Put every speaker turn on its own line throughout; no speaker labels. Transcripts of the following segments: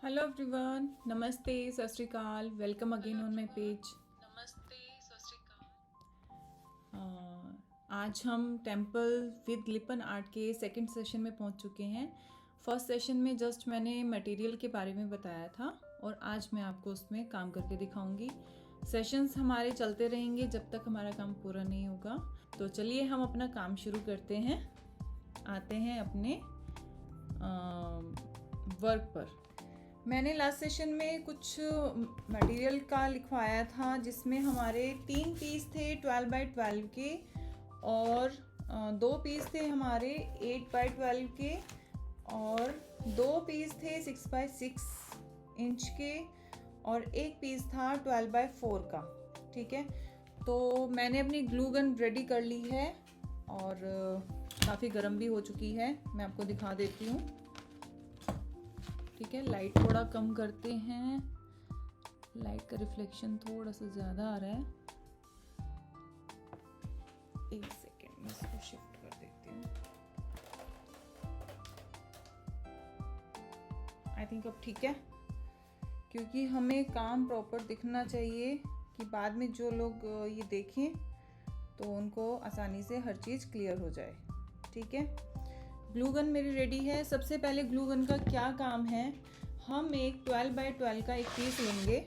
Hello everyone, नमस्ते, सत श्री अकाल, welcome again on my page.
नमस्ते, सत श्री
आज हम टेम्पल विद लिपन आर्ट के सेकंड सेशन में पहुंच चुके हैं। फर्स्ट सेशन में जस्ट मैंने मटेरियल के बारे में बताया था और आज मैं आपको उसमें काम करके दिखाऊंगी। सेशंस हमारे चलते रहेंगे जब तक हमारा काम पूरा नहीं होगा। तो चलिए हम अपना काम शुरू करते हैं, आते हैं अपने वर्क पर। मैंने लास्ट सेशन में कुछ मटेरियल का लिखवाया था जिसमें हमारे 3 पीस थे 12 बाई 12 के और 2 पीस थे हमारे 8 बाई 12 के और 2 पीस थे 6 बाई 6 इंच के और एक पीस था 12 बाई 4 का। ठीक है, तो मैंने अपनी ग्लू गन रेडी कर ली है और काफ़ी गर्म भी हो चुकी है। मैं आपको दिखा देती हूँ। ठीक है, लाइट थोड़ा कम करते हैं, लाइट का रिफ्लेक्शन थोड़ा सा ज़्यादा आ रहा है। एक सेकेंड में इसको शिफ्ट कर देती हूँ। आई थिंक अब ठीक है, क्योंकि हमें काम प्रॉपर दिखना चाहिए कि बाद में जो लोग ये देखें तो उनको आसानी से हर चीज़ क्लियर हो जाए। ठीक है, ग्लू गन मेरी रेडी है। सबसे पहले ग्लू गन का क्या काम है, हम एक 12 बाई 12 का एक पीस लेंगे।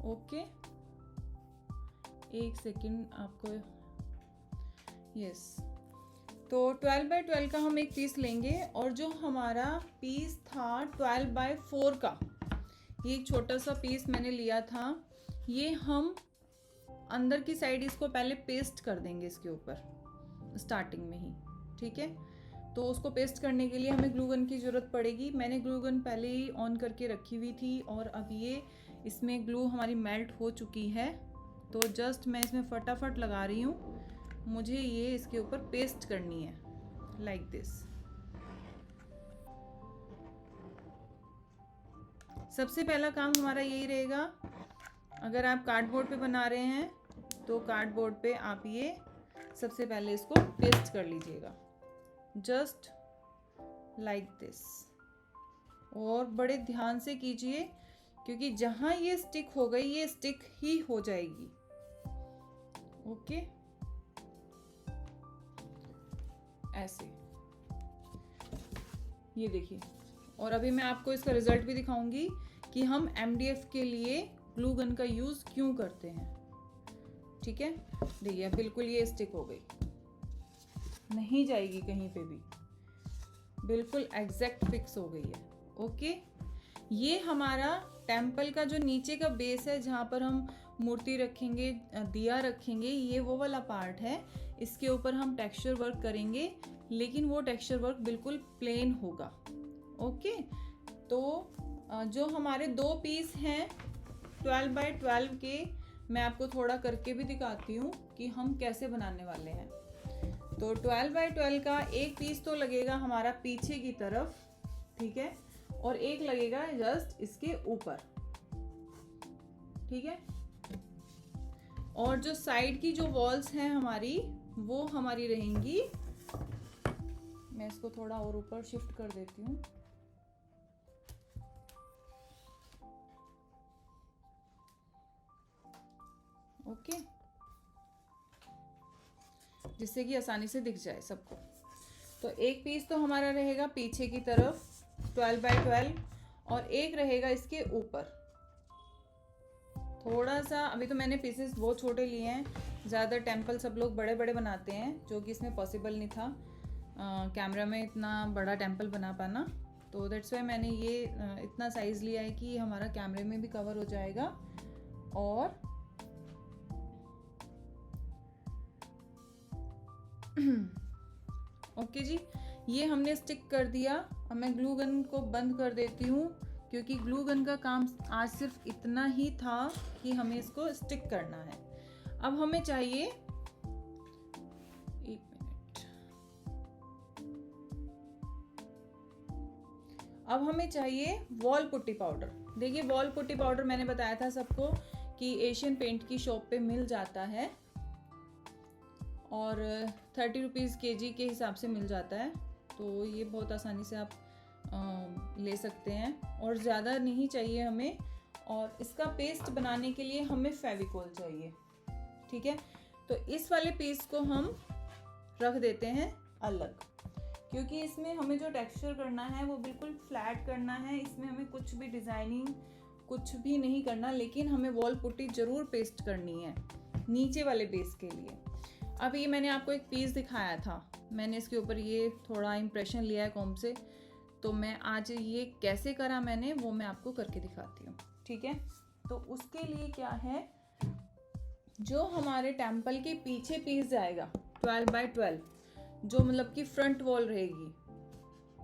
ओके, एक सेकेंड आपको, यस। तो 12 बाई 12 का हम एक पीस लेंगे और जो हमारा पीस था 12 बाई 4 का, ये एक छोटा सा पीस मैंने लिया था, ये हम अंदर की साइड इसको पहले पेस्ट कर देंगे इसके ऊपर स्टार्टिंग में ही। ठीक है, तो उसको पेस्ट करने के लिए हमें ग्लू गन की ज़रूरत पड़ेगी। मैंने ग्लू गन पहले ही ऑन करके रखी हुई थी और अब ये इसमें ग्लू हमारी मेल्ट हो चुकी है। तो जस्ट मैं इसमें फटाफट लगा रही हूँ। मुझे ये इसके ऊपर पेस्ट करनी है लाइक दिस। सबसे पहला काम हमारा यही रहेगा। अगर आप कार्डबोर्ड पे बना रहे हैं तो कार्डबोर्ड पे आप ये सबसे पहले इसको पेस्ट कर लीजिएगा, जस्ट लाइक दिस। और बड़े ध्यान से कीजिए क्योंकि जहाँ ये स्टिक हो गई ये स्टिक ही हो जाएगी। ओके, ऐसे ये देखिए। और अभी मैं आपको इसका रिजल्ट भी दिखाऊंगी कि हम MDF के लिए ग्लू गन का यूज़ क्यों करते हैं। ठीक है, देखिए बिल्कुल ये स्टिक हो गई, नहीं जाएगी कहीं पे भी, बिल्कुल एग्जैक्ट फिक्स हो गई है। ओके, ये हमारा टेम्पल का जो नीचे का बेस है जहाँ पर हम मूर्ति रखेंगे, दिया रखेंगे, ये वो वाला पार्ट है। इसके ऊपर हम टेक्सचर वर्क करेंगे, लेकिन वो टेक्सचर वर्क बिल्कुल प्लेन होगा। ओके, तो जो हमारे 2 पीस हैं 12 बाई 12 के, मैं आपको थोड़ा करके भी दिखाती हूँ कि हम कैसे बनाने वाले हैं। तो 12 बाई 12 का एक पीस तो लगेगा हमारा पीछे की तरफ, ठीक है, और एक लगेगा जस्ट इसके ऊपर। ठीक है, और जो साइड की जो वॉल्स हैं हमारी, वो हमारी रहेंगी, मैं इसको थोड़ा और ऊपर शिफ्ट कर देती हूँ। ओके, जिससे कि आसानी से दिख जाए सबको। तो एक पीस तो हमारा रहेगा पीछे की तरफ 12 बाई 12 और एक रहेगा इसके ऊपर। थोड़ा सा, अभी तो मैंने पीसेस बहुत छोटे लिए हैं, ज़्यादा टेम्पल सब लोग बड़े बड़े बनाते हैं, जो कि इसमें पॉसिबल नहीं था कैमरा में इतना बड़ा टेम्पल बना पाना। तो दैट्स वाई मैंने ये इतना साइज़ लिया है कि हमारा कैमरे में भी कवर हो जाएगा। और ओके जी, ये हमने स्टिक कर दिया। अब मैं ग्लू गन को बंद कर देती हूँ क्योंकि ग्लू गन का काम आज सिर्फ इतना ही था कि हमें इसको स्टिक करना है। अब हमें चाहिए, एक मिनट, अब हमें चाहिए वॉल पुट्टी पाउडर। देखिए, वॉल पुट्टी पाउडर मैंने बताया था सबको कि एशियन पेंट की शॉप पे मिल जाता है और 30 रुपीज़ kg के हिसाब से मिल जाता है। तो ये बहुत आसानी से आप ले सकते हैं, और ज़्यादा नहीं चाहिए हमें। और इसका पेस्ट बनाने के लिए हमें फेविकोल चाहिए, ठीक है। तो इस वाले पीस को हम रख देते हैं अलग, क्योंकि इसमें हमें जो टेक्सचर करना है वो बिल्कुल फ्लैट करना है। इसमें हमें कुछ भी डिज़ाइनिंग कुछ भी नहीं करना, लेकिन हमें वॉल पुट्टी ज़रूर पेस्ट करनी है नीचे वाले बेस के लिए। अब ये मैंने आपको एक पीस दिखाया था, मैंने इसके ऊपर ये थोड़ा इम्प्रेशन लिया है कॉम से, तो मैं आज ये कैसे करा मैंने वो मैं आपको करके दिखाती हूँ, ठीक है। तो उसके लिए क्या है, जो हमारे टेम्पल के पीछे पीस जाएगा 12 बाय 12, जो मतलब कि फ्रंट वॉल रहेगी,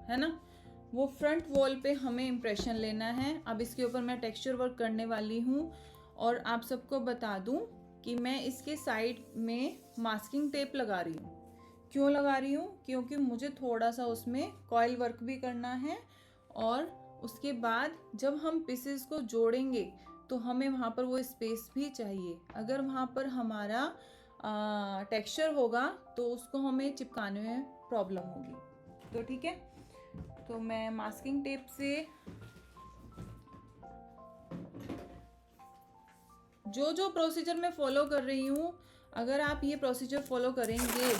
है ना, वो फ्रंट वॉल पे हमें इम्प्रेशन लेना है। अब इसके ऊपर मैं टेक्सचर वर्क करने वाली हूँ, और आप सबको बता दूँ कि मैं इसके साइड में मास्किंग टेप लगा रही हूँ। क्यों लगा रही हूँ? क्योंकि मुझे थोड़ा सा उसमें कॉइल वर्क भी करना है, और उसके बाद जब हम पीसेस को जोड़ेंगे तो हमें वहाँ पर वो स्पेस भी चाहिए। अगर वहाँ पर हमारा टेक्सचर होगा तो उसको हमें चिपकाने में प्रॉब्लम होगी, तो ठीक है। तो मैं मास्किंग टेप से जो जो प्रोसीजर मैं फॉलो कर रही हूँ, अगर आप ये प्रोसीजर फॉलो करेंगे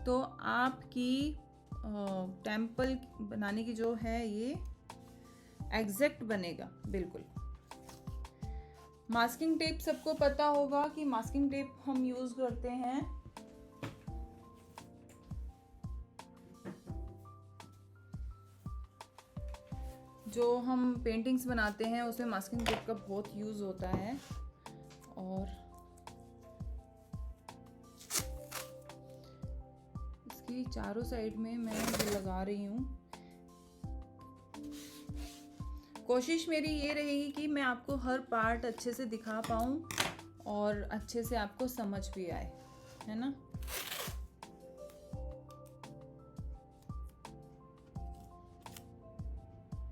तो आपकी टेम्पल बनाने की जो है ये एग्जैक्ट बनेगा बिल्कुल। मास्किंग टेप सबको पता होगा कि मास्किंग टेप हम यूज करते हैं जो हम पेंटिंग्स बनाते हैं उसमें मास्किंग टेप का बहुत यूज होता है। और इसकी चारों साइड में मैं ये लगा रही हूँ। कोशिश मेरी ये रहेगी कि मैं आपको हर पार्ट अच्छे से दिखा पाऊँ और अच्छे से आपको समझ भी आए, है ना।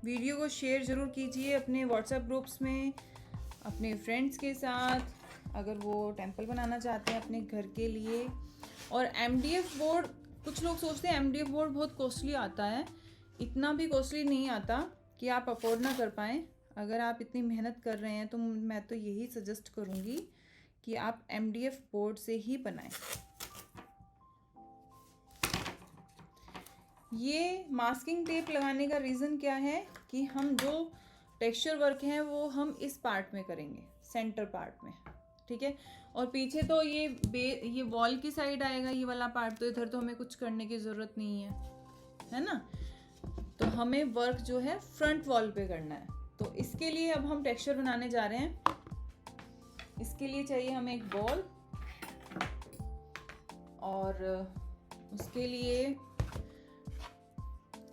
वीडियो को शेयर ज़रूर कीजिए अपने व्हाट्सएप ग्रुप्स में, अपने फ्रेंड्स के साथ, अगर वो टेम्पल बनाना चाहते हैं अपने घर के लिए। और MDF बोर्ड, कुछ लोग सोचते हैं MDF बोर्ड बहुत कॉस्टली आता है। इतना भी कॉस्टली नहीं आता कि आप अफोर्ड ना कर पाएँ। अगर आप इतनी मेहनत कर रहे हैं तो मैं तो यही सजेस्ट करूँगी कि आप MDF बोर्ड से ही बनाएं। ये मास्किंग टेप लगाने का रीज़न क्या है कि हम जो टेक्सचर वर्क है वो हम इस पार्ट में करेंगे, सेंटर पार्ट में, ठीक है। और पीछे तो ये वॉल की साइड आएगा ये वाला पार्ट, तो इधर तो हमें कुछ करने की ज़रूरत नहीं है ना। तो हमें वर्क जो है फ्रंट वॉल पे करना है। तो इसके लिए अब हम टेक्सचर बनाने जा रहे हैं। इसके लिए चाहिए हमें एक बॉल, और उसके लिए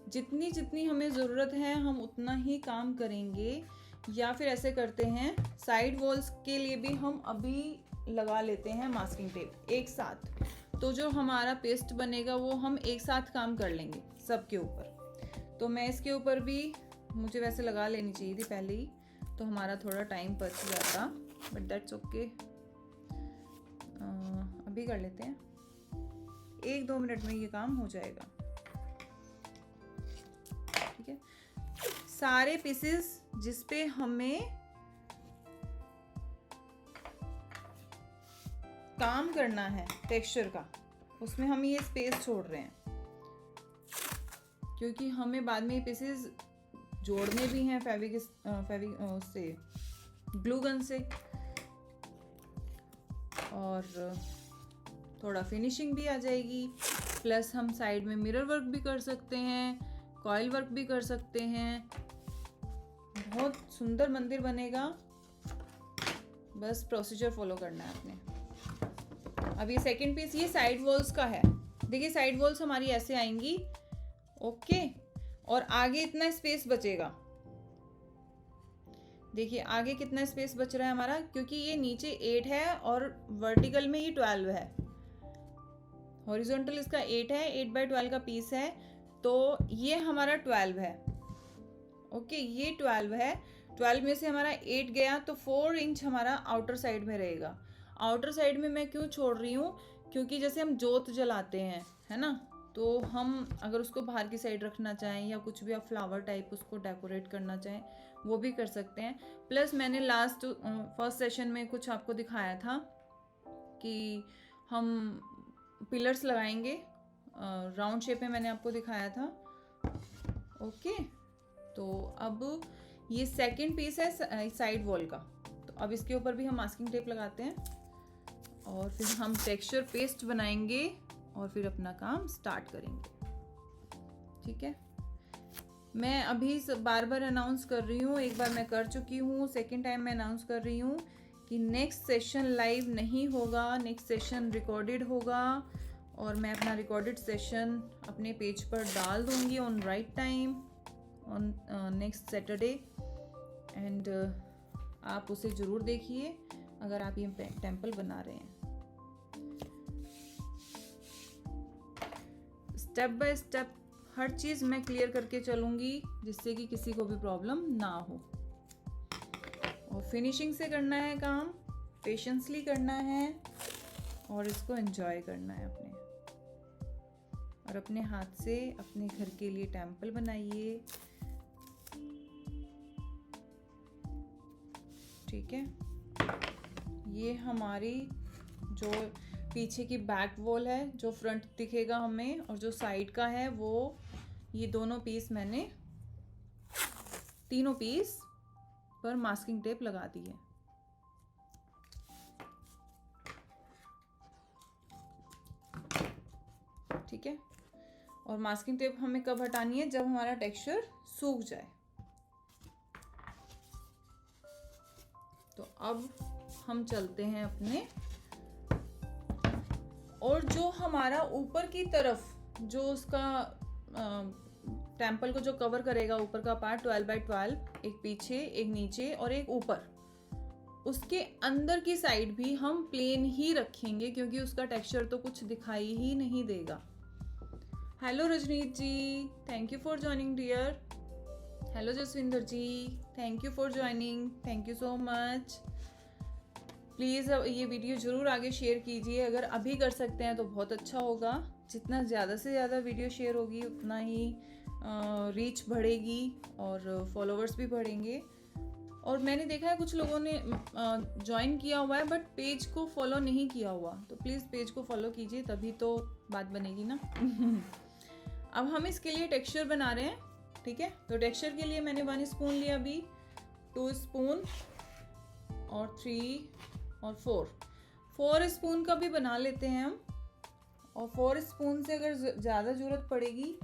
जितनी जितनी हमें ज़रूरत है हम उतना ही काम करेंगे। या फिर ऐसे करते हैं, साइड वॉल्स के लिए भी हम अभी लगा लेते हैं मास्किंग टेप एक साथ, तो जो हमारा पेस्ट बनेगा वो हम एक साथ काम कर लेंगे सबके ऊपर। तो मैं इसके ऊपर भी, मुझे वैसे लगा लेनी चाहिए थी पहले ही, तो हमारा थोड़ा टाइम बच जाता, बट दैट्स ओके। अभी कर लेते हैं, 1-2 मिनट में ये काम हो जाएगा, ठीक है। सारे पीसेस जिस पे हमें काम करना है टेक्सचर का, उसमें हम ये स्पेस छोड़ रहे हैं, क्योंकि हमें बाद में ये पीसेस जोड़ने भी हैं उससे, ग्लू गन से, और थोड़ा फिनिशिंग भी आ जाएगी। प्लस हम साइड में मिरर वर्क भी कर सकते हैं, कॉइल वर्क भी कर सकते हैं, बहुत सुंदर मंदिर बनेगा। बस प्रोसीजर फॉलो करना है आपने। अब ये सेकंड पीस, ये साइड वॉल्स का है। देखिए साइड वॉल्स हमारी ऐसे आएंगी, ओके, और आगे इतना स्पेस बचेगा। देखिए आगे कितना स्पेस बच रहा है हमारा, क्योंकि ये नीचे 8 है और वर्टिकल में ये 12 है, हॉरिजॉन्टल इसका 8 है, 8 बाय 12 का पीस है, तो ये हमारा 12 है, ओके, ये 12 है। 12 में से हमारा 8 गया तो 4 इंच हमारा आउटर साइड में रहेगा। आउटर साइड में मैं क्यों छोड़ रही हूँ, क्योंकि जैसे हम जोत जलाते हैं, है ना, तो हम अगर उसको बाहर की साइड रखना चाहें या कुछ भी आप फ्लावर टाइप उसको डेकोरेट करना चाहें वो भी कर सकते हैं। प्लस मैंने लास्ट फर्स्ट सेशन में कुछ आपको दिखाया था कि हम पिलर्स लगाएंगे, राउंड शेप में मैंने आपको दिखाया था। ओके, तो अब ये सेकंड पीस है साइड वॉल का, तो अब इसके ऊपर भी हम मास्किंग टेप लगाते हैं और फिर हम टेक्सचर पेस्ट बनाएंगे और फिर अपना काम स्टार्ट करेंगे। ठीक है, मैं अभी बार बार अनाउंस कर रही हूँ, एक बार मैं कर चुकी हूँ, सेकेंड टाइम मैं अनाउंस कर रही हूँ कि नेक्स्ट सेशन लाइव नहीं होगा, नेक्स्ट सेशन रिकॉर्डेड होगा और मैं अपना रिकॉर्डेड सेशन अपने पेज पर डाल दूँगी on right time on next Saturday. And आप उसे ज़रूर देखिए अगर आप ये टेम्पल बना रहे हैं। स्टेप बाय स्टेप हर चीज़ मैं क्लियर करके चलूँगी जिससे कि किसी को भी प्रॉब्लम ना हो। और फिनिशिंग से करना है काम, पेशेंसली करना है और इसको एंजॉय करना है अपने, और अपने हाथ से अपने घर के लिए टेम्पल बनाइए। ठीक है, ये हमारी जो पीछे की बैक वॉल है, जो फ्रंट दिखेगा हमें और जो साइड का है, वो ये दोनों पीस मैंने तीनों पीस पर मास्किंग टेप लगा दी है। ठीक है, और मास्किंग टेप हमें कब हटानी है? जब हमारा टेक्सचर सूख जाए। तो अब हम चलते हैं अपने, और जो हमारा ऊपर की तरफ जो उसका टेम्पल को जो कवर करेगा ऊपर का पार्ट 12 बाई 12, एक पीछे एक नीचे और एक ऊपर, उसके अंदर की साइड भी हम प्लेन ही रखेंगे क्योंकि उसका टेक्सचर तो कुछ दिखाई ही नहीं देगा। Hello Rajneet ji, thank you for joining dear. Hello Jaswinder ji, thank you for joining, thank you so much. Please ये वीडियो ज़रूर आगे शेयर कीजिए, अगर अभी कर सकते हैं तो बहुत अच्छा होगा। जितना ज़्यादा से ज़्यादा वीडियो शेयर होगी उतना ही रीच बढ़ेगी और फॉलोअर्स भी बढ़ेंगे। और मैंने देखा है कुछ लोगों ने ज्वाइन किया हुआ है बट पेज को फॉलो नहीं किया हुआ, तो प्लीज़ पेज को फॉलो कीजिए, तभी तो बात बनेगी ना। अब हम इसके लिए टेक्सचर बना रहे हैं। ठीक है, तो टेक्सचर के लिए मैंने 1 स्पून लिया, अभी 2 स्पून और 3 और 4 स्पून का भी बना लेते हैं हम। और 4 स्पून से अगर ज़्यादा ज़रूरत पड़ेगी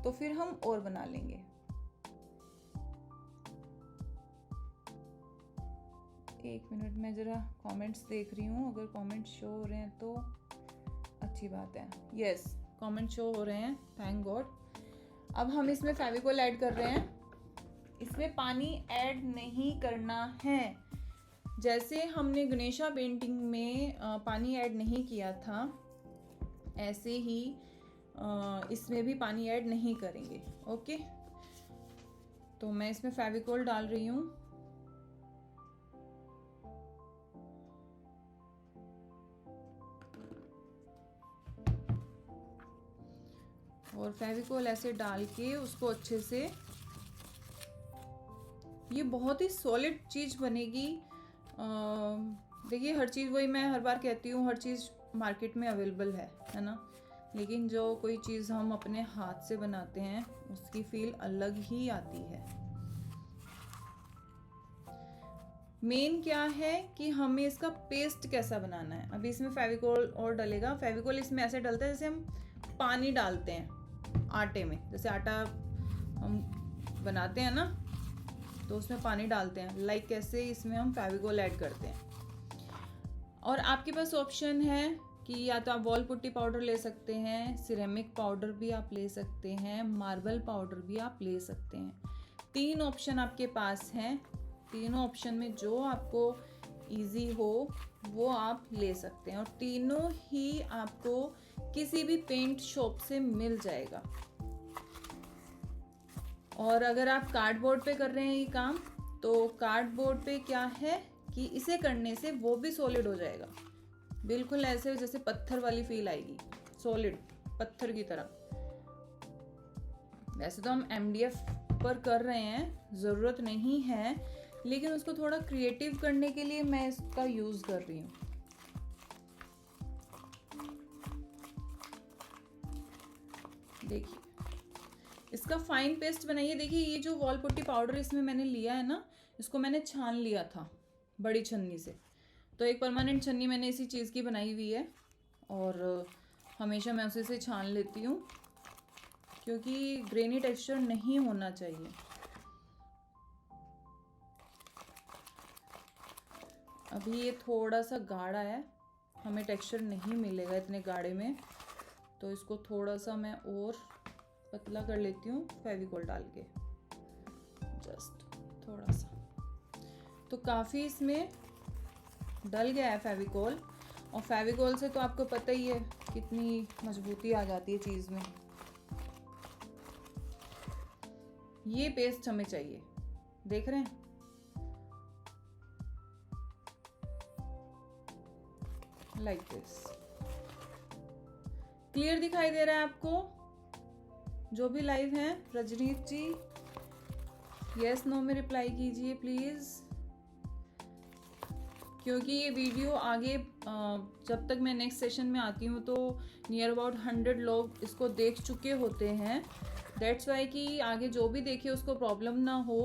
तो फिर हम और बना लेंगे। एक मिनट, मैं ज़रा कमेंट्स देख रही हूँ, अगर कमेंट्स शो हो रहे हैं तो अच्छी बात है। यस, कमेंट शो हो रहे हैं, थैंक गॉड। अब हम इसमें फेविकोल ऐड कर रहे हैं। इसमें पानी ऐड नहीं करना है। जैसे हमने गणेशा पेंटिंग में पानी ऐड नहीं किया था, ऐसे ही इसमें भी पानी ऐड नहीं करेंगे। ओके, तो मैं इसमें फेविकोल डाल रही हूँ। और फेविकोल ऐसे डाल के उसको अच्छे से, ये बहुत ही सॉलिड चीज़ बनेगी। देखिए, हर चीज़, वही मैं हर बार कहती हूँ, हर चीज़ मार्केट में अवेलेबल है ना, लेकिन जो कोई चीज़ हम अपने हाथ से बनाते हैं उसकी फील अलग ही आती है। मेन क्या है कि हमें इसका पेस्ट कैसा बनाना है। अभी इसमें फेविकोल और डलेगा। फेविकोल इसमें ऐसे डलता है जैसे हम पानी डालते हैं आटे में, जैसे आटा हम बनाते हैं ना तो उसमें पानी डालते हैं, लाइक कैसे इसमें हम फेविकोल ऐड करते हैं। और आपके पास ऑप्शन है कि या तो आप वॉल पुट्टी पाउडर ले सकते हैं, सिरेमिक पाउडर भी आप ले सकते हैं, मार्बल पाउडर भी आप ले सकते हैं। 3 ऑप्शन आपके पास हैं। तीनों ऑप्शन में जो आपको इजी हो वो आप ले सकते हैं, और तीनों ही आपको किसी भी पेंट शॉप से मिल जाएगा। और अगर आप कार्डबोर्ड पे कर रहे हैं ये काम, तो कार्डबोर्ड पे क्या है कि इसे करने से वो भी सॉलिड हो जाएगा, बिल्कुल ऐसे जैसे पत्थर वाली फील आएगी, सॉलिड पत्थर की तरह। वैसे तो हम MDF पर कर रहे हैं, ज़रूरत नहीं है, लेकिन उसको थोड़ा क्रिएटिव करने के लिए मैं इसका यूज़ कर रही हूँ। देखिए इसका फाइन पेस्ट बनाइए। देखिए ये जो वॉल पुट्टी पाउडर इसमें मैंने लिया है ना, इसको मैंने छान लिया था बड़ी छन्नी से। तो एक परमानेंट छन्नी मैंने इसी चीज़ की बनाई हुई है और हमेशा मैं उसी से छान लेती हूँ, क्योंकि ग्रेनी टेक्सचर नहीं होना चाहिए। अभी ये थोड़ा सा गाढ़ा है, हमें टेक्सचर नहीं मिलेगा इतने गाढ़े में, तो इसको थोड़ा सा मैं और पतला कर लेती हूँ फेविकोल डाल के, जस्ट थोड़ा सा। तो काफ़ी इसमें डल गया है फेविकोल, और फेविकोल से तो आपको पता ही है कितनी मजबूती आ जाती है चीज़ में। ये पेस्ट हमें चाहिए, देख रहे हैं? Like this. क्लियर दिखाई दे रहा है आपको? जो भी लाइव हैं, रजनीत जी यस नो में रिप्लाई कीजिए प्लीज़, क्योंकि ये वीडियो आगे जब तक मैं नेक्स्ट सेशन में आती हूँ तो नियर अबाउट 100 लोग इसको देख चुके होते हैं। दैट्स वाई कि आगे जो भी देखे उसको प्रॉब्लम ना हो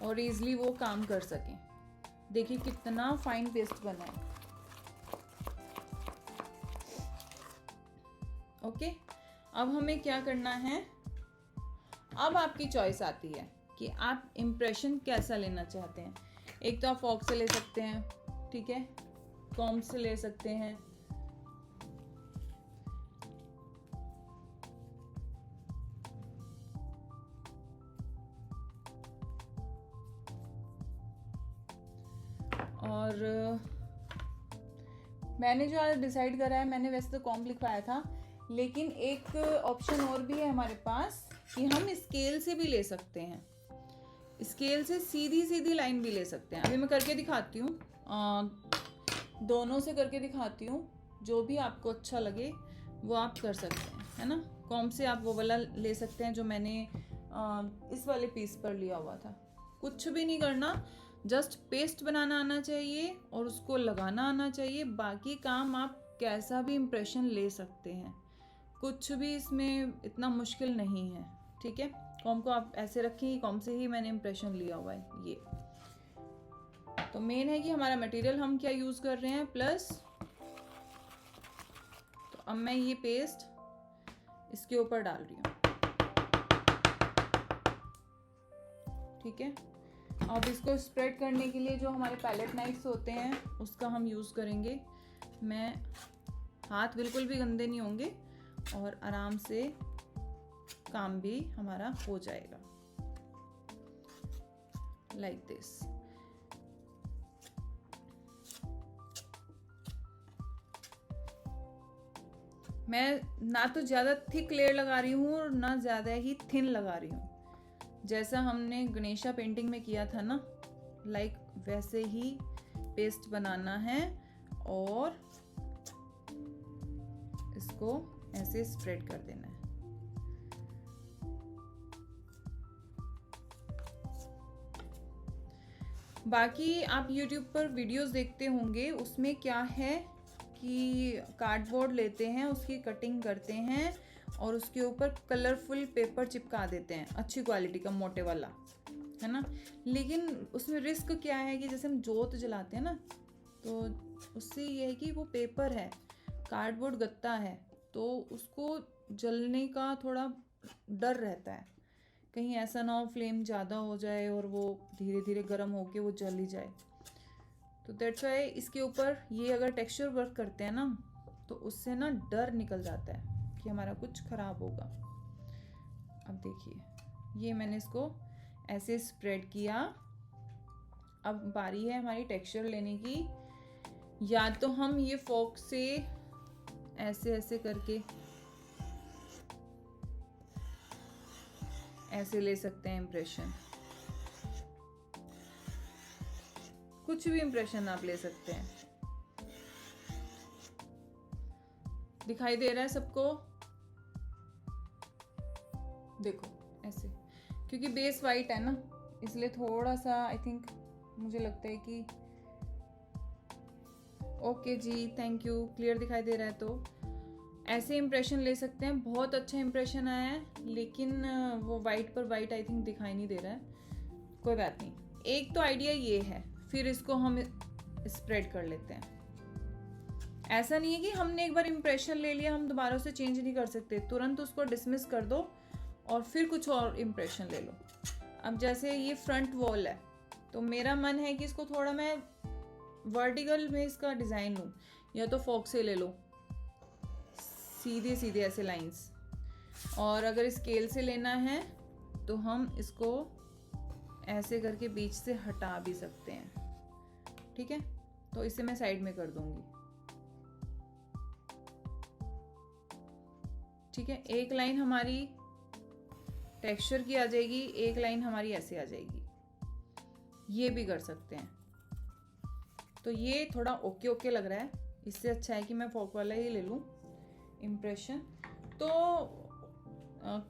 और इजली वो काम कर सकें। देखिए कितना फाइन पेस्ट बना है। ओके, अब हमें क्या करना है, अब आपकी चॉइस आती है कि आप इम्प्रेशन कैसा लेना चाहते हैं। एक तो आप फॉक से ले सकते हैं, ठीक है, कॉम्ब से ले सकते हैं, और मैंने जो आज डिसाइड करा है, मैंने वैसे तो कॉम्ब लिखवाया था, लेकिन एक ऑप्शन और भी है हमारे पास कि हम स्केल से भी ले सकते हैं। स्केल से सीधी सीधी लाइन भी ले सकते हैं। अभी मैं करके दिखाती हूँ, दोनों से करके दिखाती हूँ, जो भी आपको अच्छा लगे वो आप कर सकते हैं, है ना। कॉम्ब से आप वो वाला ले सकते हैं जो मैंने इस वाले पीस पर लिया हुआ था। कुछ भी नहीं करना, जस्ट पेस्ट बनाना आना चाहिए और उसको लगाना आना चाहिए। बाकी काम आप कैसा भी इम्प्रेशन ले सकते हैं, कुछ भी इसमें इतना मुश्किल नहीं है, ठीक है। कॉम्ब को आप ऐसे रखें, कॉम्ब से ही मैंने इम्प्रेशन लिया हुआ है। ये तो मेन है कि हमारा मटेरियल हम क्या यूज़ कर रहे हैं, प्लस। तो अब मैं ये पेस्ट इसके ऊपर डाल रही हूँ, ठीक है। अब इसको स्प्रेड करने के लिए जो हमारे पैलेट नाइफ्स होते हैं उसका हम यूज़ करेंगे। मैं हाथ बिल्कुल भी गंदे नहीं होंगे और आराम से काम भी हमारा हो जाएगा, लाइक दिस। मैं ना तो ज़्यादा थिक लेयर लगा रही हूँ और ना ज़्यादा ही थिन लगा रही हूँ। जैसा हमने गणेशा पेंटिंग में किया था ना, लाइक वैसे ही पेस्ट बनाना है और इसको ऐसे स्प्रेड कर देना है। बाकी आप YouTube पर वीडियोस देखते होंगे, उसमें क्या है कि कार्डबोर्ड लेते हैं, उसकी कटिंग करते हैं और उसके ऊपर कलरफुल पेपर चिपका देते हैं, अच्छी क्वालिटी का मोटे वाला, है ना। लेकिन उसमें रिस्क क्या है कि जैसे हम जोत जलाते हैं ना, तो उससे ये है कि वो पेपर है, कार्डबोर्ड गत्ता है, तो उसको जलने का थोड़ा डर रहता है, कहीं ऐसा ना हो फ्लेम ज़्यादा हो जाए और वो धीरे धीरे गर्म होके वो जल ही जाए। तो दैट्स वाई इसके ऊपर ये अगर टेक्सचर वर्क करते हैं ना, तो उससे ना डर निकल जाता है कि हमारा कुछ ख़राब होगा। अब देखिए ये मैंने इसको ऐसे स्प्रेड किया। अब बारी है हमारी टेक्सचर लेने की। या तो हम ये फोक से ऐसे ऐसे करके ऐसे ले सकते हैं इम्प्रेशन, कुछ भी इम्प्रेशन आप ले सकते हैं। दिखाई दे रहा है सबको? देखो ऐसे, क्योंकि बेस वाइट है ना, इसलिए थोड़ा सा आई थिंक मुझे लगता है कि ओके जी, थैंक यू, क्लियर दिखाई दे रहा है। तो ऐसे इम्प्रेशन ले सकते हैं, बहुत अच्छा इम्प्रेशन आया है, लेकिन वो वाइट पर वाइट आई थिंक दिखाई नहीं दे रहा है, कोई बात नहीं। एक तो आइडिया ये है, फिर इसको हम स्प्रेड कर लेते हैं। ऐसा नहीं है कि हमने एक बार इम्प्रेशन ले लिया हम दोबारा उसे चेंज नहीं कर सकते, तुरंत उसको डिसमिस कर दो और फिर कुछ और इम्प्रेशन ले लो। अब जैसे ये फ्रंट वॉल है, तो मेरा मन है कि इसको थोड़ा मैं वर्टिकल में इसका डिज़ाइन लूँ, या तो फॉक से ले लो, सीधे सीधे ऐसे लाइंस, और अगर स्केल से लेना है तो हम इसको ऐसे करके बीच से हटा भी सकते हैं, ठीक है। तो इसे मैं साइड में कर दूंगी, ठीक है। एक लाइन हमारी टेक्सचर की आ जाएगी, एक लाइन हमारी ऐसे आ जाएगी, ये भी कर सकते हैं। तो ये थोड़ा ओके ओके लग रहा है, इससे अच्छा है कि मैं फॉक वाला ही ले लूँ इम्प्रेशन। तो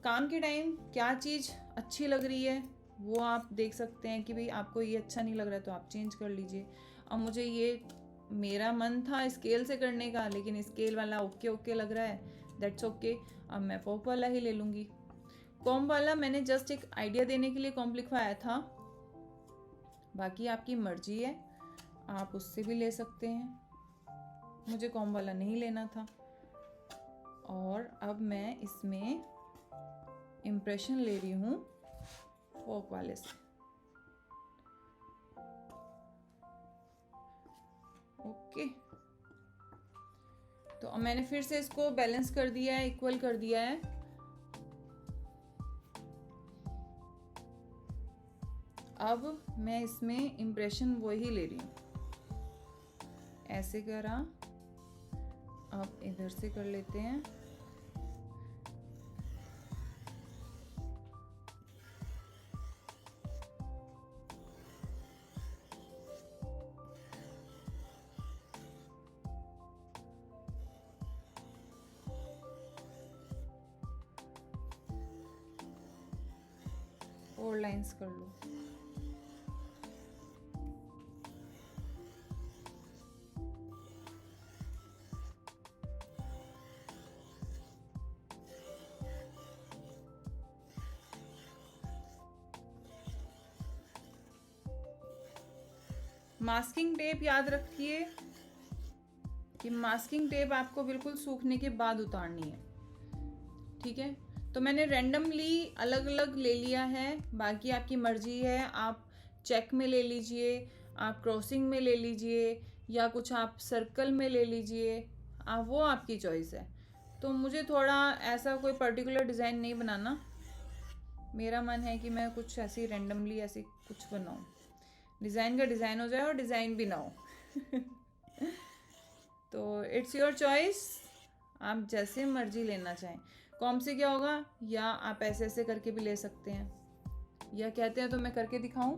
काम के टाइम क्या चीज़ अच्छी लग रही है वो आप देख सकते हैं कि भाई आपको ये अच्छा नहीं लग रहा है तो आप चेंज कर लीजिए। अब मुझे ये, मेरा मन था स्केल से करने का, लेकिन स्केल वाला ओके ओके लग रहा है, दैट्स ओके। अब मैं फॉक वाला ही ले लूँगी। कॉम्ब वाला मैंने जस्ट एक आइडिया देने के लिए कॉम्ब लिखवाया था, बाकी आपकी मर्जी है, आप उससे भी ले सकते हैं। मुझे कॉम्ब वाला नहीं लेना था। और अब मैं इसमें इम्प्रेशन ले रही हूँ फॉक वाले से, ओके। तो अब मैंने फिर से इसको बैलेंस कर दिया है, इक्वल कर दिया है। अब मैं इसमें इम्प्रेशन वही ले रही हूँ, ऐसे करा, अब इधर से कर लेते हैं। और लाइंस कर लो, मास्किंग टेप याद रखिए कि मास्किंग टेप आपको बिल्कुल सूखने के बाद उतारनी है, ठीक है। तो मैंने रैंडमली अलग अलग ले लिया है, बाकी आपकी मर्जी है, आप चेक में ले लीजिए, आप क्रॉसिंग में ले लीजिए, या कुछ आप सर्कल में ले लीजिए, वो आपकी चॉइस है। तो मुझे थोड़ा ऐसा कोई पर्टिकुलर डिज़ाइन नहीं बनाना, मेरा मन है कि मैं कुछ ऐसी रैंडमली ऐसी कुछ बनाऊँ, डिज़ाइन का डिज़ाइन हो जाए और डिज़ाइन भी ना हो। तो इट्स योर चॉइस, आप जैसे मर्जी लेना चाहें। कॉम्ब से क्या होगा, या आप ऐसे ऐसे करके भी ले सकते हैं, या कहते हैं तो मैं करके दिखाऊं।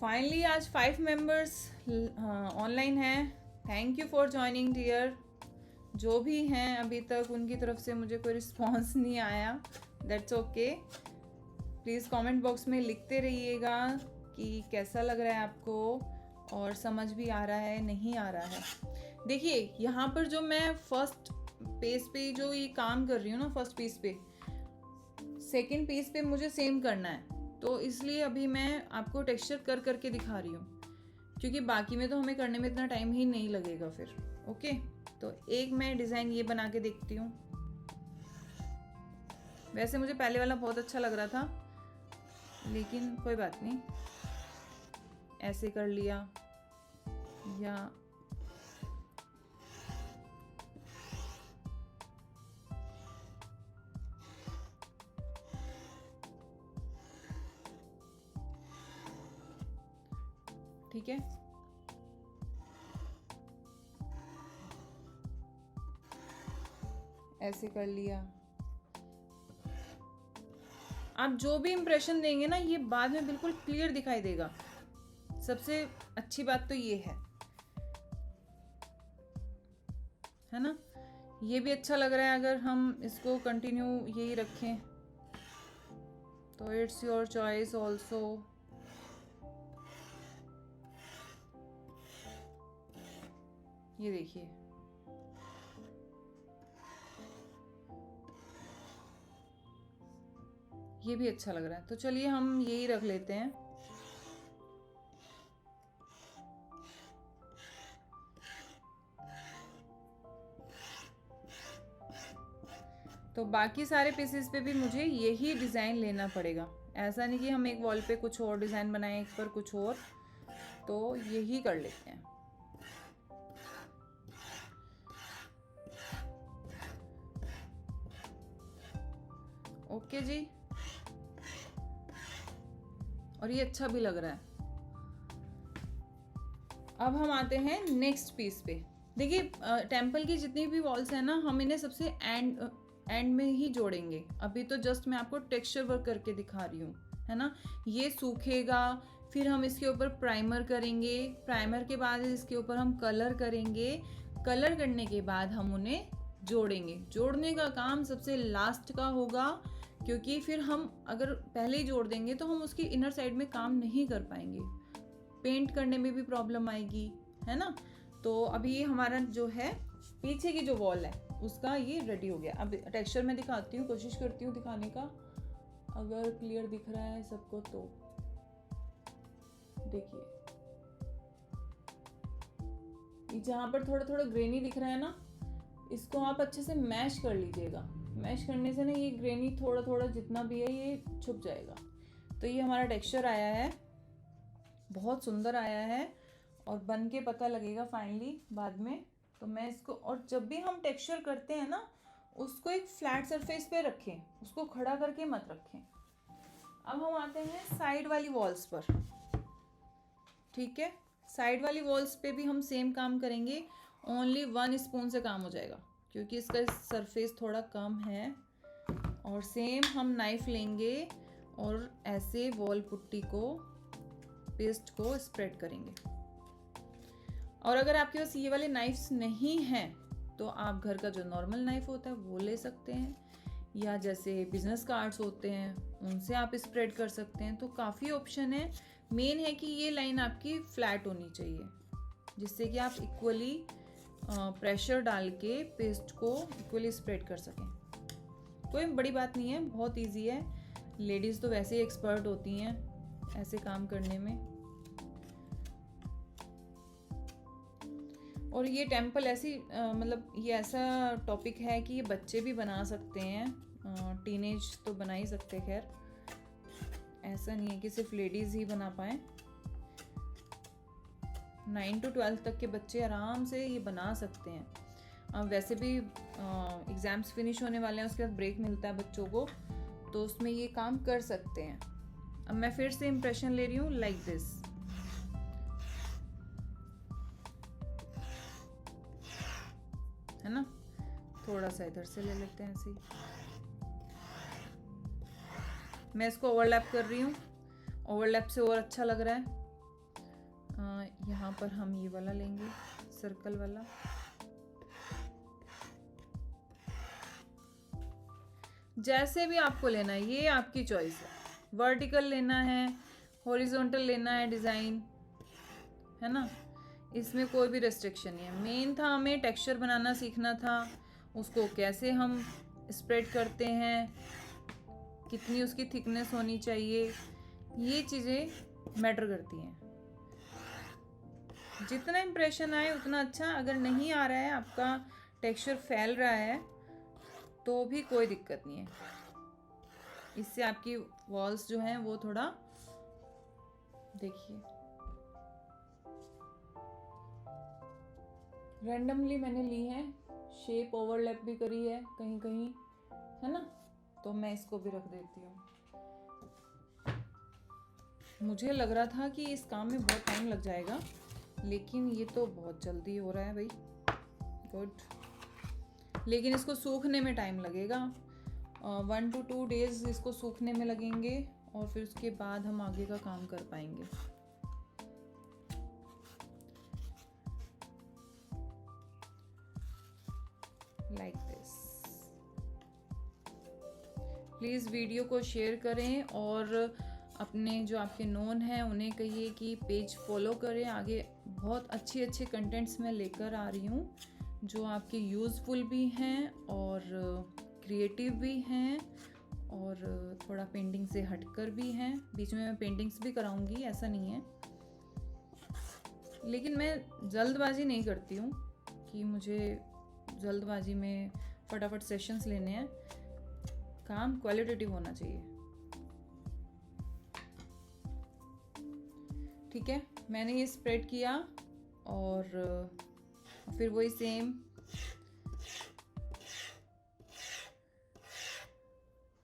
फाइनली आज 5 मेंबर्स ऑनलाइन हैं। Thank you for joining dear. जो भी हैं अभी तक, उनकी तरफ से मुझे कोई रिस्पॉन्स नहीं आया, that's okay. Please comment box में लिखते रहिएगा कि कैसा लग रहा है आपको, और समझ भी आ रहा है नहीं आ रहा है। देखिए यहाँ पर जो मैं फर्स्ट पेज पे जो ये काम कर रही हूँ ना, फर्स्ट पीस पे, सेकंड पीस पे मुझे सेम करना है, तो इसलिए अभी मैं आपको टेक्सचर कर करके दिखा रही हूँ, क्योंकि बाकी में तो हमें करने में इतना टाइम ही नहीं लगेगा फिर, ओके। तो एक मैं डिज़ाइन ये बना के देखती हूँ। वैसे मुझे पहले वाला बहुत अच्छा लग रहा था, लेकिन कोई बात नहीं, ऐसे कर लिया, या ठीक है। ऐसे कर लिया। आप जो भी इम्प्रेशन देंगे ना, ये बाद में बिल्कुल क्लियर दिखाई देगा। सबसे अच्छी बात तो ये है। है ना। ये भी अच्छा लग रहा है, अगर हम इसको कंटिन्यू यही रखें तो इट्स योर चॉइस ऑल्सो। ये देखिए, ये भी अच्छा लग रहा है, तो चलिए हम यही रख लेते हैं। तो बाकी सारे पीसेस पे भी मुझे यही डिज़ाइन लेना पड़ेगा, ऐसा नहीं कि हम एक वॉल पे कुछ और डिज़ाइन बनाएं, एक पर कुछ और, तो यही कर लेते हैं। ओके जी, और ये अच्छा भी लग रहा है। अब हम आते हैं नेक्स्ट पीस पे। देखिए, टेम्पल की जितनी भी वॉल्स हैं ना, हम इन्हें सबसे एंड में ही जोड़ेंगे। अभी तो जस्ट मैं आपको टेक्सचर वर्क करके दिखा रही हूँ, है ना। ये सूखेगा, फिर हम इसके ऊपर प्राइमर करेंगे, प्राइमर के बाद इसके ऊपर हम कलर करेंगे, कलर करने के बाद हम उन्हें जोड़ेंगे। जोड़ने का काम सबसे लास्ट का होगा, क्योंकि फिर हम अगर पहले ही जोड़ देंगे तो हम उसकी इनर साइड में काम नहीं कर पाएंगे, पेंट करने में भी प्रॉब्लम आएगी, है ना। तो अभी ये हमारा जो है पीछे की जो वॉल है उसका ये रेडी हो गया। अब टेक्सचर मैं दिखाती हूँ, कोशिश करती हूँ दिखाने का, अगर क्लियर दिख रहा है सबको तो देखिए, जहाँ पर थोड़ा थोड़ा ग्रेनी दिख रहा है ना, इसको आप अच्छे से मैश कर लीजिएगा। मैश करने से ना ये ग्रेनी थोड़ा थोड़ा जितना भी है ये छुप जाएगा। तो ये हमारा टेक्सचर आया है, बहुत सुंदर आया है, और बन के पता लगेगा फाइनली बाद में। तो मैं इसको, और जब भी हम टेक्सचर करते हैं ना, उसको एक फ्लैट सरफेस पे रखें, उसको खड़ा करके मत रखें। अब हम आते हैं साइड वाली वॉल्स पर। ठीक है, साइड वाली वॉल्स पे भी हम सेम काम करेंगे। ओनली 1 स्पून से काम हो जाएगा, क्योंकि इसका सरफेस थोड़ा कम है। और सेम हम नाइफ लेंगे और ऐसे वॉल पुट्टी को, पेस्ट को स्प्रेड करेंगे। और अगर आपके पास ये वाले नाइफ्स नहीं हैं तो आप घर का जो नॉर्मल नाइफ होता है वो ले सकते हैं, या जैसे बिजनेस कार्ड्स होते हैं उनसे आप स्प्रेड कर सकते हैं। तो काफ़ी ऑप्शन है। मेन है कि ये लाइन आपकी फ्लैट होनी चाहिए, जिससे कि आप इक्वली प्रेशर डाल के पेस्ट को इक्वली स्प्रेड कर सकें। कोई बड़ी बात नहीं है, बहुत इजी है। लेडीज़ तो वैसे ही एक्सपर्ट होती हैं ऐसे काम करने में। और ये टेम्पल ऐसी मतलब ये ऐसा टॉपिक है कि ये बच्चे भी बना सकते हैं, टीनेज तो बना ही सकते, खैर ऐसा नहीं है कि सिर्फ लेडीज़ ही बना पाए। 9 to 12 तक के बच्चे आराम से ये बना सकते हैं। अब वैसे भी एग्ज़ाम्स फिनिश होने वाले हैं, उसके बाद ब्रेक मिलता है बच्चों को, तो उसमें ये काम कर सकते हैं। अब मैं फिर से इम्प्रेशन ले रही हूँ लाइक दिस, है ना। थोड़ा सा इधर से ले लेते हैं ऐसे ही। मैं इसको ओवरलैप कर रही हूँ, ओवरलैप से और अच्छा लग रहा है। यहाँ पर हम ये वाला लेंगे, सर्कल वाला। जैसे भी आपको लेना है, ये आपकी चॉइस है। वर्टिकल लेना है, हॉरिजॉन्टल लेना है डिज़ाइन, है ना, इसमें कोई भी रेस्ट्रिक्शन नहीं है। मेन था हमें टेक्सचर बनाना सीखना था, उसको कैसे हम स्प्रेड करते हैं, कितनी उसकी थिकनेस होनी चाहिए, ये चीज़ें मैटर करती हैं। जितना इम्प्रेशन आए उतना अच्छा। अगर नहीं आ रहा है, आपका टेक्सचर फैल रहा है, तो भी कोई दिक्कत नहीं है। इससे आपकी वॉल्स जो हैं वो थोड़ा, देखिए रैंडमली मैंने ली है, शेप ओवरलैप भी करी है कहीं कहीं, है ना। तो मैं इसको भी रख देती हूँ। मुझे लग रहा था कि इस काम में बहुत टाइम लग जाएगा, लेकिन ये तो बहुत जल्दी हो रहा है भाई, गुड। लेकिन इसको सूखने में टाइम लगेगा, 1 to 2 days इसको सूखने में लगेंगे, और फिर उसके बाद हम आगे का काम कर पाएंगे। Like this. प्लीज़ वीडियो को शेयर करें और अपने जो आपके नोन हैं उन्हें कहिए कि पेज फॉलो करें। आगे बहुत अच्छे अच्छे कंटेंट्स मैं लेकर आ रही हूँ जो आपके यूज़फुल भी हैं और क्रिएटिव भी हैं और थोड़ा पेंटिंग से हटकर भी हैं। बीच में मैं पेंटिंग्स भी कराऊंगी, ऐसा नहीं है, लेकिन मैं जल्दबाजी नहीं करती हूँ कि मुझे जल्दबाजी में फटाफट सेशंस लेने हैं। काम क्वालिटेटिव होना चाहिए। ठीक है, मैंने ये स्प्रेड किया और फिर वही सेम,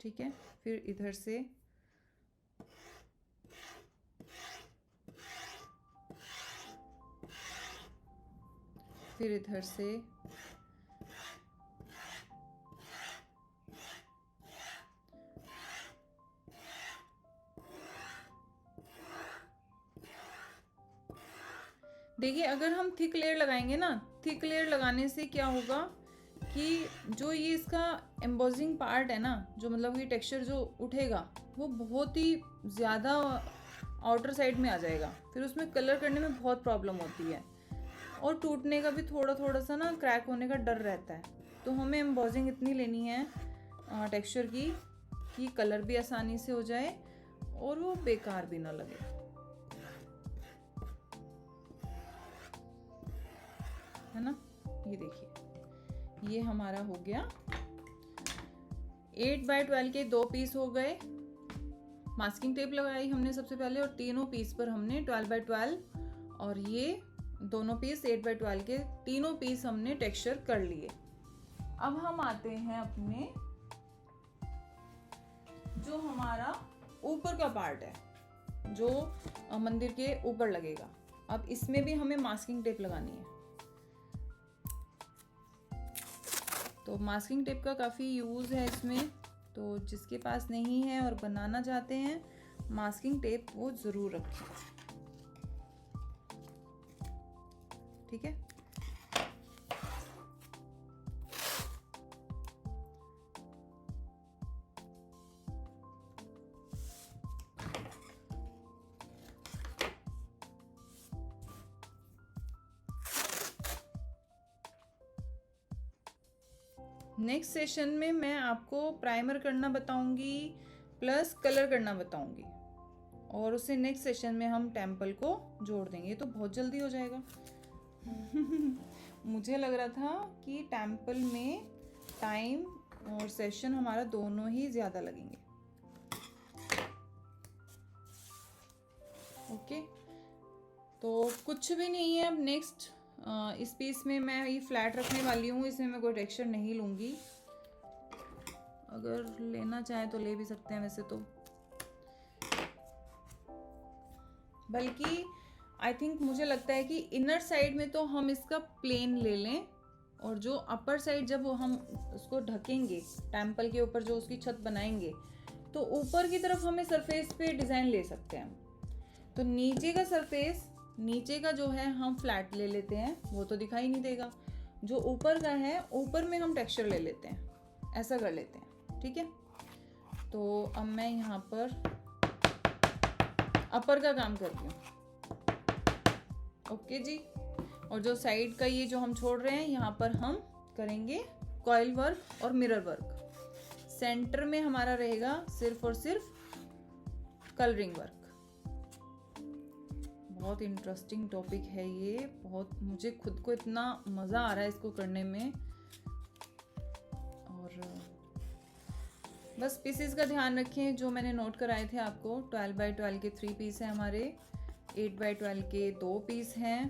ठीक है, फिर इधर से फिर इधर से देखिए, अगर हम थिक लेयर लगाएंगे ना, थिक लेयर लगाने से क्या होगा कि जो ये इसका एम्बोजिंग पार्ट है ना, जो मतलब ये टेक्सचर जो उठेगा वो बहुत ही ज़्यादा आउटर साइड में आ जाएगा। फिर उसमें कलर करने में बहुत प्रॉब्लम होती है और टूटने का भी थोड़ा थोड़ा सा ना, क्रैक होने का डर रहता है। तो हमें एम्बोजिंग इतनी लेनी है टेक्सचर की कि कलर भी आसानी से हो जाए और वो बेकार भी ना लगे। है ना, ये देखिए, ये हमारा हो गया 8x12 के 2 पीस हो गए। मास्किंग टेप लगाई हमने सबसे पहले और तीनों पीस पर हमने 12x12 और ये दोनों पीस 8x12 के तीनों पीस हमने टेक्सचर कर लिए। अब हम आते हैं अपने जो हमारा ऊपर का पार्ट है, जो मंदिर के ऊपर लगेगा। अब इसमें भी हमें मास्किंग टेप लगानी है। तो मास्किंग टेप का काफ़ी यूज़ है इसमें, तो जिसके पास नहीं है और बनाना चाहते हैं मास्किंग टेप, वो ज़रूर रखें। ठीक है, नेक्स्ट सेशन में मैं आपको प्राइमर करना बताऊंगी प्लस कलर करना बताऊंगी और उससे नेक्स्ट सेशन में हम टेम्पल को जोड़ देंगे। तो बहुत जल्दी हो जाएगा। मुझे लग रहा था कि टेम्पल में टाइम और सेशन हमारा दोनों ही ज़्यादा लगेंगे। ओके, तो कुछ भी नहीं है। अब नेक्स्ट इस पीस में मैं ये फ्लैट रखने वाली हूँ, इसमें मैं कोई टेक्सचर नहीं लूँगी। अगर लेना चाहें तो ले भी सकते हैं वैसे तो, बल्कि आई थिंक मुझे लगता है कि इनर साइड में तो हम इसका प्लेन ले लें और जो अपर साइड जब हम उसको ढकेंगे टेम्पल के ऊपर, जो उसकी छत बनाएंगे, तो ऊपर की तरफ हमें सरफेस पे डिज़ाइन ले सकते हैं। तो नीचे का सरफेस, नीचे का जो है हम फ्लैट ले लेते हैं, वो तो दिखाई नहीं देगा। जो ऊपर का है, ऊपर में हम टेक्सचर ले लेते हैं, ऐसा कर लेते हैं। ठीक है, तो अब मैं यहाँ पर अपर का काम करती हूँ। ओके जी, और जो साइड का ये जो हम छोड़ रहे हैं, यहाँ पर हम करेंगे कॉइल वर्क और मिरर वर्क। सेंटर में हमारा रहेगा सिर्फ और सिर्फ कलरिंग वर्क। बहुत इंटरेस्टिंग टॉपिक है ये, बहुत मुझे खुद को इतना मज़ा आ रहा है इसको करने में। और बस पीसेस का ध्यान रखें जो मैंने नोट कराए थे आपको। 12x12 के 3 पीस हैं हमारे, 8x12 के 2 पीस हैं,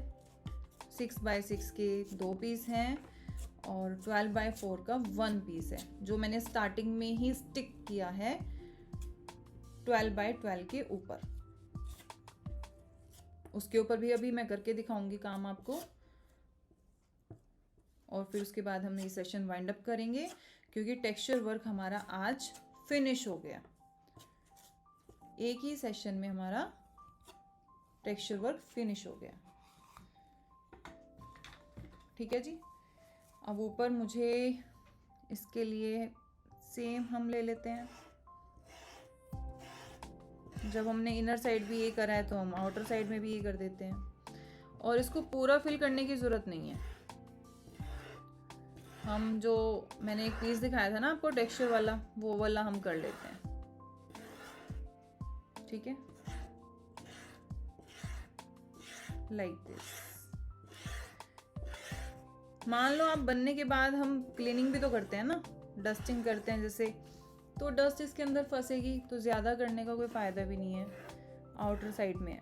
6x6 के 2 पीस हैं और 12x4 का 1 पीस है, जो मैंने स्टार्टिंग में ही स्टिक किया है 12x12 के ऊपर। उसके ऊपर भी अभी मैं करके दिखाऊंगी काम आपको, और फिर उसके बाद हम ये सेशन वाइंड अप करेंगे क्योंकि टेक्सचर वर्क हमारा आज फिनिश हो गया। एक ही सेशन में हमारा टेक्सचर वर्क फिनिश हो गया। ठीक है जी, अब ऊपर मुझे इसके लिए सेम हम ले लेते हैं। जब हमने इनर साइड भी ये करा है तो हम आउटर साइड में भी ये कर देते हैं। और इसको पूरा फिल करने की ज़रूरत नहीं है। हम जो मैंने एक पीस दिखाया था ना आपको टेक्सचर वाला, वो वाला हम कर लेते हैं। ठीक है, लाइक दिस। मान लो आप बनने के बाद हम क्लीनिंग भी तो करते हैं ना, डस्टिंग करते हैं जैसे, तो डस्ट इसके अंदर फंसेगी, तो ज़्यादा करने का कोई फ़ायदा भी नहीं है। आउटर साइड में है।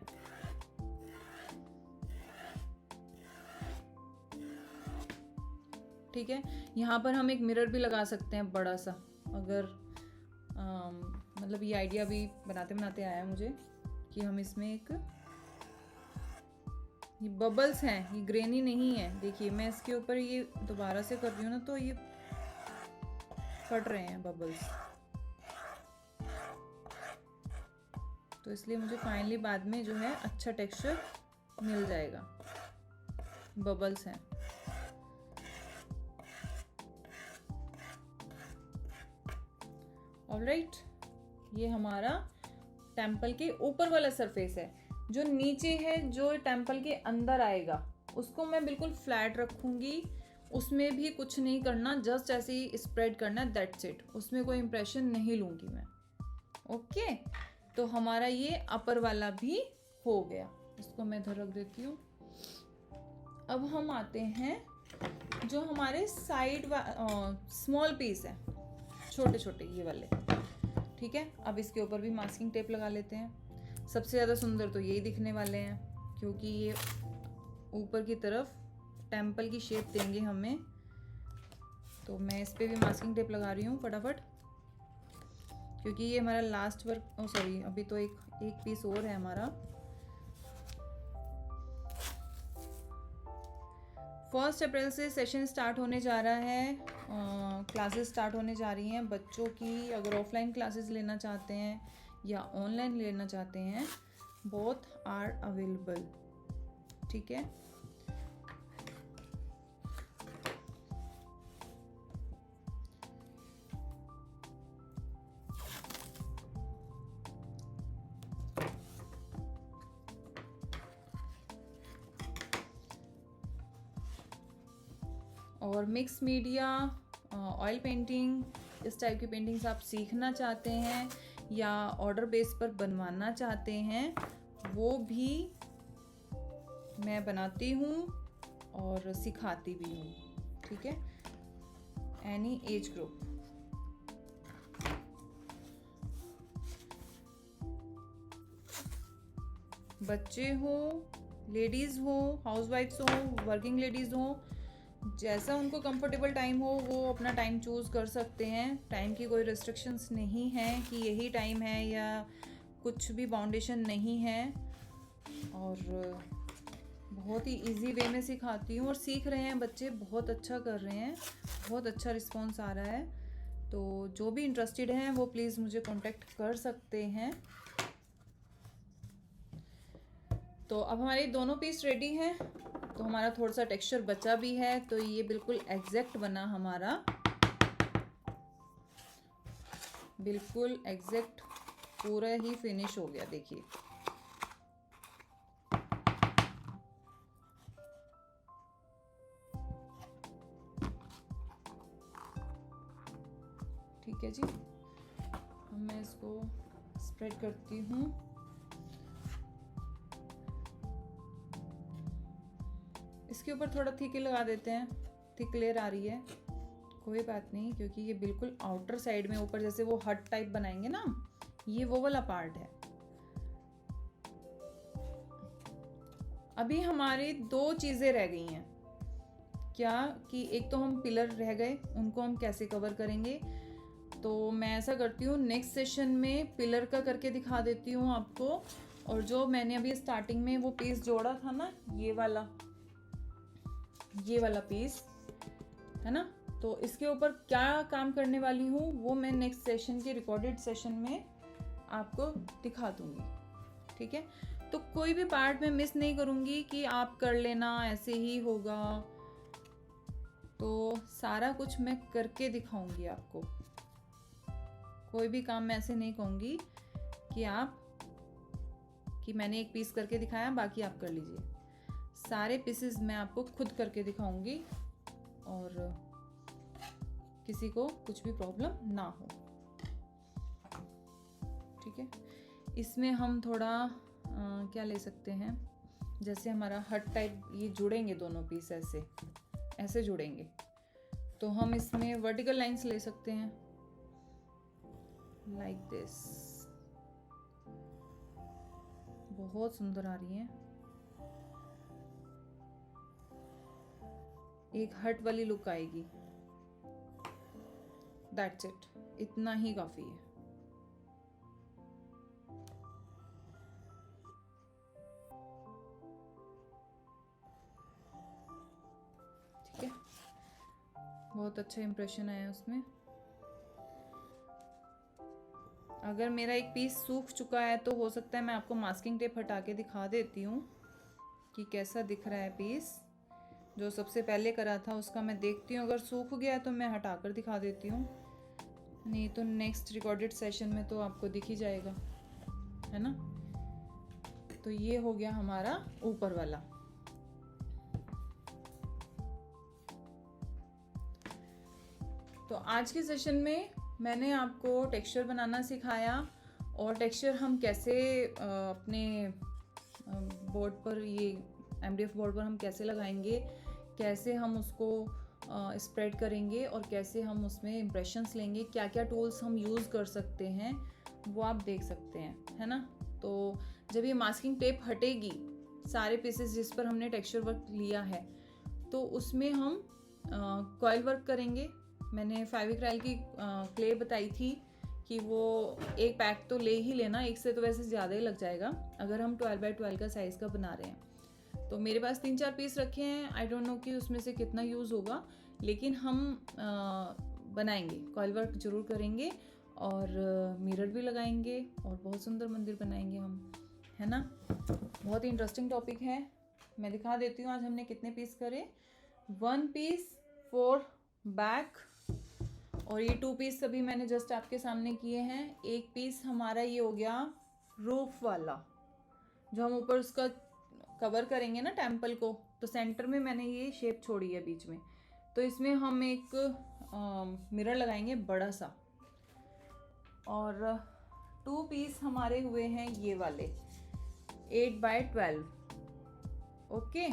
ठीक है, यहाँ पर हम एक मिरर भी लगा सकते हैं बड़ा सा, अगर मतलब ये आइडिया भी बनाते बनाते आया मुझे कि हम इसमें एक, ये बबल्स हैं, ये ग्रेनी नहीं है। देखिए मैं इसके ऊपर ये दोबारा से कर रही हूँ ना, तो ये फट रहे हैं बबल्स, तो इसलिए मुझे फाइनली बाद में जो है अच्छा टेक्सचर मिल जाएगा। बबल्स हैं। ऑलराइट, ये हमारा टेम्पल के ऊपर वाला सरफेस है। जो नीचे है, जो टेम्पल के अंदर आएगा, उसको मैं बिल्कुल फ्लैट रखूंगी। उसमें भी कुछ नहीं करना, जस्ट ऐसे ही स्प्रेड करना, दैट्स इट। उसमें कोई इम्प्रेशन नहीं लूंगी मैं। ओके, तो हमारा ये अपर वाला भी हो गया। इसको मैं इधर रख देती हूँ। अब हम आते हैं जो हमारे साइड स्मॉल पीस है, छोटे छोटे ये वाले। ठीक है, अब इसके ऊपर भी मास्किंग टेप लगा लेते हैं। सबसे ज़्यादा सुंदर तो यही दिखने वाले हैं, क्योंकि ये ऊपर की तरफ टेम्पल की शेप देंगे हमें। तो मैं इस पर भी मास्किंग टेप लगा रही हूँ फटाफट, क्योंकि ये हमारा लास्ट वर्क, सॉरी अभी तो एक पीस और है हमारा। 1 अप्रैल से सेशन स्टार्ट होने जा रहा है, क्लासेस स्टार्ट होने जा रही हैं बच्चों की। अगर ऑफलाइन क्लासेस लेना चाहते हैं या ऑनलाइन लेना चाहते हैं, बोथ आर अवेलेबल। ठीक है, और मिक्स मीडिया, ऑयल पेंटिंग, इस टाइप की पेंटिंग्स आप सीखना चाहते हैं या ऑर्डर बेस पर बनवाना चाहते हैं, वो भी मैं बनाती हूँ और सिखाती भी हूँ। ठीक है, एनी एज ग्रुप। बच्चे हो, लेडीज़ हो, हाउसवाइफ्स हो, वर्किंग लेडीज़ हो, जैसा उनको कंफर्टेबल टाइम हो वो अपना टाइम चूज़ कर सकते हैं। टाइम की कोई रिस्ट्रिक्शंस नहीं है कि यही टाइम है, या कुछ भी बाउंडेशन नहीं है। और बहुत ही इजी वे में सिखाती हूँ, और सीख रहे हैं बच्चे, बहुत अच्छा कर रहे हैं, बहुत अच्छा रिस्पॉन्स आ रहा है। तो जो भी इंटरेस्टेड हैं वो प्लीज़ मुझे कांटेक्ट कर सकते हैं। तो अब हमारे दोनों पीस रेडी हैं, तो हमारा थोड़ा सा टेक्सचर बचा भी है, तो ये बिल्कुल एग्जैक्ट बना हमारा, बिल्कुल एग्जैक्ट पूरा ही फिनिश हो गया। देखिए ठीक है जी, मैं इसको स्प्रेड करती हूँ। इसके ऊपर थोड़ा थिक लगा देते हैं, थिक लेयर आ रही है, कोई बात नहीं, क्योंकि ये बिल्कुल आउटर साइड में ऊपर जैसे वो हट टाइप बनाएंगे ना, ये वो वाला पार्ट है। अभी हमारी 2 चीज़ें रह गई हैं, क्या कि एक तो हम पिलर रह गए, उनको हम कैसे कवर करेंगे। तो मैं ऐसा करती हूँ, नेक्स्ट सेशन में पिलर का करके दिखा देती हूँ आपको। और जो मैंने अभी स्टार्टिंग में वो पीस जोड़ा था ना, ये वाला पीस है ना, तो इसके ऊपर क्या काम करने वाली हूँ वो मैं नेक्स्ट सेशन के रिकॉर्डेड सेशन में आपको दिखा दूंगी। ठीक है, तो कोई भी पार्ट में मिस नहीं करूंगी कि आप कर लेना, ऐसे ही होगा। तो सारा कुछ मैं करके दिखाऊंगी आपको। कोई भी काम मैं ऐसे नहीं कहूँगी कि मैंने एक पीस करके दिखाया बाकी आप कर लीजिए। सारे पीसेस मैं आपको खुद करके दिखाऊंगी और किसी को कुछ भी प्रॉब्लम ना हो। ठीक है, इसमें हम थोड़ा क्या ले सकते हैं, जैसे हमारा हट टाइप ये जुड़ेंगे दोनों पीस ऐसे जुड़ेंगे, तो हम इसमें वर्टिकल लाइंस ले सकते हैं लाइक दिस। बहुत सुंदर आ रही है, एक हट वाली लुक आएगी। दैट्स इट, इतना ही काफी है। ठीक है, बहुत अच्छा इंप्रेशन आया उसमें। अगर मेरा एक पीस सूख चुका है तो हो सकता है मैं आपको मास्किंग टेप हटा के दिखा देती हूँ कि कैसा दिख रहा है पीस। जो सबसे पहले करा था उसका मैं देखती हूँ, अगर सूख गया तो मैं हटा कर दिखा देती हूँ, नहीं तो नेक्स्ट रिकॉर्डेड सेशन में तो आपको दिख ही जाएगा, है ना। तो ये हो गया हमारा ऊपर वाला। तो आज के सेशन में मैंने आपको टेक्सचर बनाना सिखाया और टेक्सचर हम कैसे अपने बोर्ड पर, ये MDF बोर्ड पर हम कैसे लगाएंगे, कैसे हम उसको स्प्रेड करेंगे और कैसे हम उसमें इम्प्रेशंस लेंगे, क्या क्या टूल्स हम यूज़ कर सकते हैं वो आप देख सकते हैं, है ना। तो जब ये मास्किंग टेप हटेगी, सारे पीसेस जिस पर हमने टेक्सचर वर्क लिया है, तो उसमें हम कॉइल वर्क करेंगे। मैंने फेविक्राइल की क्ले बताई थी कि वो एक पैक तो ले ही लेना, एक से तो वैसे ज़्यादा ही लग जाएगा अगर हम 12x12 का साइज़ का बना रहे हैं। तो मेरे पास 3-4 पीस रखे हैं, आई डोंट नो कि उसमें से कितना यूज़ होगा, लेकिन हम बनाएंगे, कॉइल वर्क जरूर करेंगे और मिरर भी लगाएंगे और बहुत सुंदर मंदिर बनाएंगे हम, है ना। बहुत ही इंटरेस्टिंग टॉपिक है। मैं दिखा देती हूँ आज हमने कितने पीस करे। 1 पीस 4 बैक और ये 2 पीस अभी मैंने जस्ट आपके सामने किए हैं। एक पीस हमारा ये हो गया रूफ वाला, जो हम ऊपर उसका कवर करेंगे ना टेम्पल को, तो सेंटर में मैंने ये शेप छोड़ी है बीच में, तो इसमें हम एक मिरर लगाएंगे बड़ा सा। और 2 पीस हमारे हुए हैं ये वाले 8x12, ओके।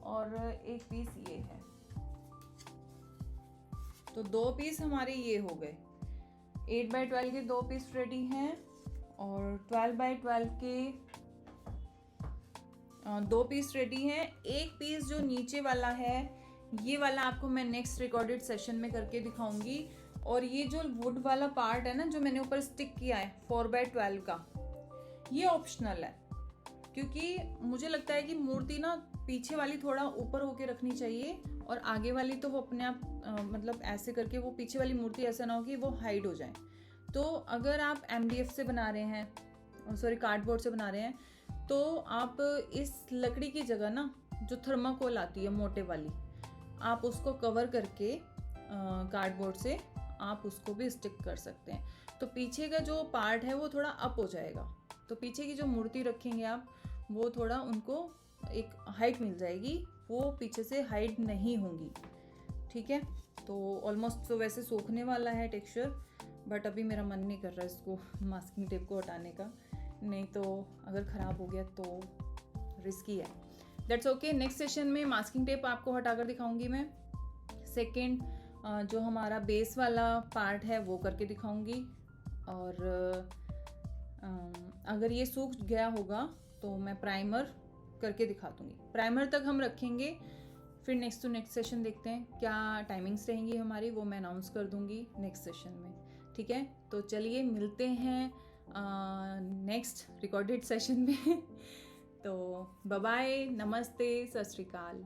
और एक पीस ये है, तो 2 पीस हमारे ये हो गए। 8x12 के 2 पीस रेडी हैं और 12x12 के 2 पीस रेडी हैं। एक पीस जो नीचे वाला है, ये वाला आपको मैं नेक्स्ट रिकॉर्डेड सेशन में करके दिखाऊंगी। और ये जो वुड वाला पार्ट है ना, जो मैंने ऊपर स्टिक किया है 4x12 का, ये ऑप्शनल है, क्योंकि मुझे लगता है कि मूर्ति ना पीछे वाली थोड़ा ऊपर होके रखनी चाहिए और आगे वाली तो वो अपने आप मतलब ऐसे करके वो पीछे वाली मूर्ति ऐसा ना हो कि वो हाइड हो जाए। तो अगर आप MDF से बना रहे हैं, सॉरी कार्डबोर्ड से बना रहे हैं, तो आप इस लकड़ी की जगह ना जो थर्माकोल आती है मोटे वाली, आप उसको कवर करके कार्डबोर्ड से आप उसको भी स्टिक कर सकते हैं। तो पीछे का जो पार्ट है वो थोड़ा अप हो जाएगा, तो पीछे की जो मूर्ति रखेंगे आप, वो थोड़ा उनको एक हाइट मिल जाएगी, वो पीछे से हाइड नहीं होंगी। ठीक है, तो ऑलमोस्ट तो वैसे सूखने वाला है टेक्सचर, बट अभी मेरा मन नहीं कर रहा इसको मास्किंग टेप को हटाने का, नहीं तो अगर ख़राब हो गया तो रिस्की है। दैट्स ओके, नेक्स्ट सेशन में मास्किंग टेप आपको हटाकर दिखाऊंगी मैं। सेकेंड जो हमारा बेस वाला पार्ट है वो करके दिखाऊंगी, और अगर ये सूख गया होगा तो मैं प्राइमर करके दिखा दूंगी। प्राइमर तक हम रखेंगे, फिर नेक्स्ट टू नेक्स्ट सेशन देखते हैं क्या टाइमिंग्स रहेंगी हमारी, वो मैं अनाउंस कर दूंगी नेक्स्ट सेशन में। ठीक है, तो चलिए मिलते हैं नेक्स्ट रिकॉर्डेड सेशन में। तो बाय बाय, नमस्ते, सत श्री अकाल।